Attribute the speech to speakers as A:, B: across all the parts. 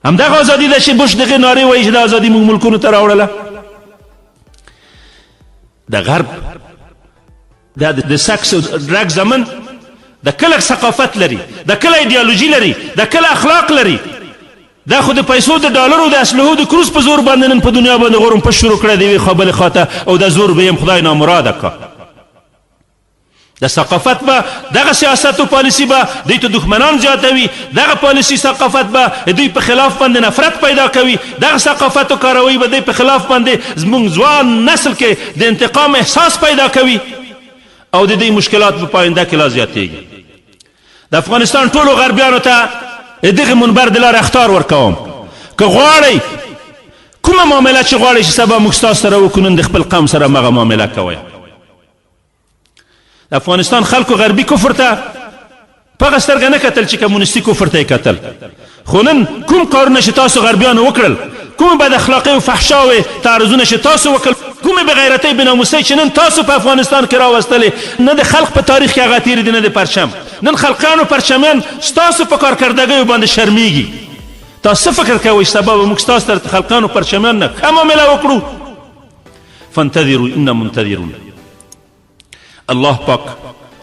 A: همدغه ازادي ده چې بوش دغه نارې وایي چې د ازادي موږ ملکونو ته راوړله. د غرب دا د سکس او ډرګ زمن د کله ثقافت لري، د کله ایډیالوژي لري، د کله اخلاق لري. دا خو د پیسو د ډالرو د اسلحو د کروز په زور باندې نن په دنیا باندې غورم په شروع کړی د یوې خوا بلې خواته، او دا زور به یم خدای نامراده کا. د ثقافت به دغه سیاست او پالیسي به دوی ته دښمنان زیاتوي، دغه پالیسي ثقافت به دوی په خلاف باندې نفرت پیدا کوي، دغه ثقافت او کاروي به دوی په خلاف باندې زموږ ځوان نسل کې د انتقام احساس پیدا کوي، او د دې مشکلات په آینده کې لا زیاتېږي. د افغانستان ټولو غربیانو ته دغه منبر د لارې اخطار ورکوم، که غواړئ کومه معامله چې غواړئ چې سبا موږ ستاسو سره وکړو، نن د خپل قوم سره همغه معامله کوئ. د افغانستان خلکو غربي کفر ته په هغه سترګه نه کتل چې کمونیستي کفر ته یې کتل، خو نن کوم کارونه چې تاسو غربیانو وکړل، کومه بد اخلاقي او فحشاوې تعرضونه چې تاسو وکړل، کومه بغیرتۍ بناموسۍ چې نن تاسو په افغانستان کې راوستلې، نه د خلق په تاریخ کې هغه تېرې دي نه د پرچم. نن خلقانو پرچمیان ستاسو په کارکردګیو باندې شرمیږي. تاسو فکر کوئ سبا به موږ ستاسو سره خلقانو پرچمیان نه ښه معامله وکړو؟ فانتظروا انا منتظرون. الله پاک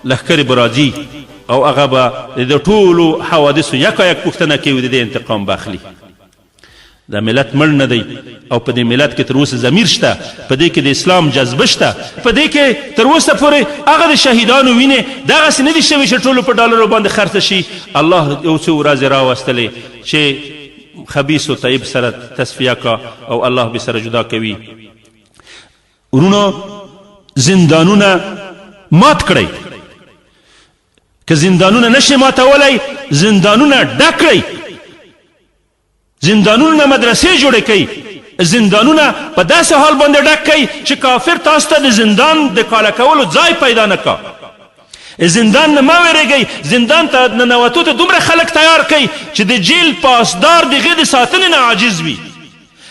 A: لښکرې به راځي او هغه به د ټولو حوادثو یکایک پوښتنه کوي، د دې انتقام به اخلي. دا ملت مړ نه دی، او په دې ملت کې تر اوسه ضمیر شته، په دې کې د اسلام جذبه شته، په دې کې تر اوسه پورې هغه د شهیدانو وینې دغسې نه دي شوي چې ټولو په ډالرو باندې خرڅه شي. الله یو څو ورځې راوستلې چې خبیث و طیب سره تصفیه کا، او الله به سره جدا کوي. ورونو زندانونه مات کړئ، که زندانونه نشي ماتولی زندانونه ډک کړئ، زندانونه مدرسې جوړې کړئ، زندانونه په داسې حال باندې ډک کړئ چې کافر تاسو ته د زندان د کاله کولو ځای پیدا نه کا. زندان نه مه ویرېږئ، زندان ته ننوتو ته دومره خلک تیار کړئ چې د جیل پاسدار د هغې د ساتنې نه عاجز وي.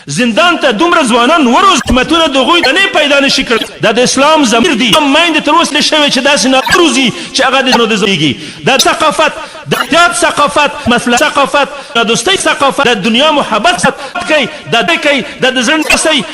A: زندان ته دومره ځوانان وروز حکومتونه د هغوی دنې پیدا نه شي کړی. دا د اسلام ضمیر دي، میندې تر اوسه شوې چې داسې ناروزي چې هغه د زېږي. دا ثقافت، د احتیاط ثقافت، مسلح ثقافت، د دوستۍ ثقافت، د دنیا محبت کوي، دا کوي، دا د زړه نسۍ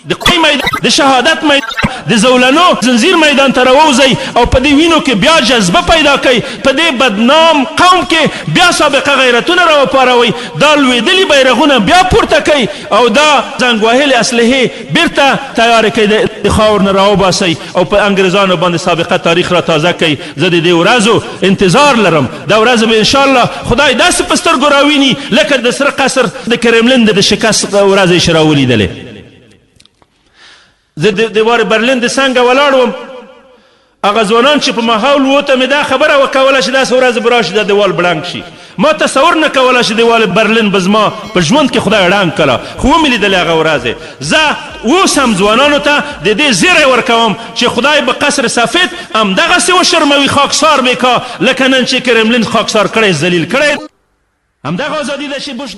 A: د قوی میدان، د شهادت میدان، د زولنو زنځیر میدان ته راووځئ، او په دې وینو کې بیا جذبه پیدا کوئ، په دې بدنام قوم کې بیا سابقه غیرتونه راوپاروئ، دا لوېدلي بیرغونه بیا پورته کوئ، او دا زنګ وهلې اسلحې بیرته تیارې کوئ، د خاور نه راوباسئ، او په انګریزانو باندې سابقه تاریخ را تازه کوئ. زه د دې ورځو انتظار لرم، دا ورځ به انشاءالله خدای داسې په سترګو راویني لکه د سره قصر د کرملین د شکست ورځ یې چې راولیدلې. زه د دیوار برلین د څنګه ولاړ وم، هغه ځوانان چې په ماحول وته مې دا خبره وکوله چې داسې ورځ به راشي دا دیوال بړنګ شي. ما تصور نه کوله چې دیوال برلین به زما په ژوند کې خدای ړنګ کړه، خو ومې لیدلې هغه ورځې. زه اوس هم ځوانانو ته د دې زیری ورکوم چې خدای به قصر سفید همدغسې وشرموي، خاکسار به کا لکه نن چې کرملین خاکسار کړی، ذلیل کړی. همدغه ازادي ده چې بوش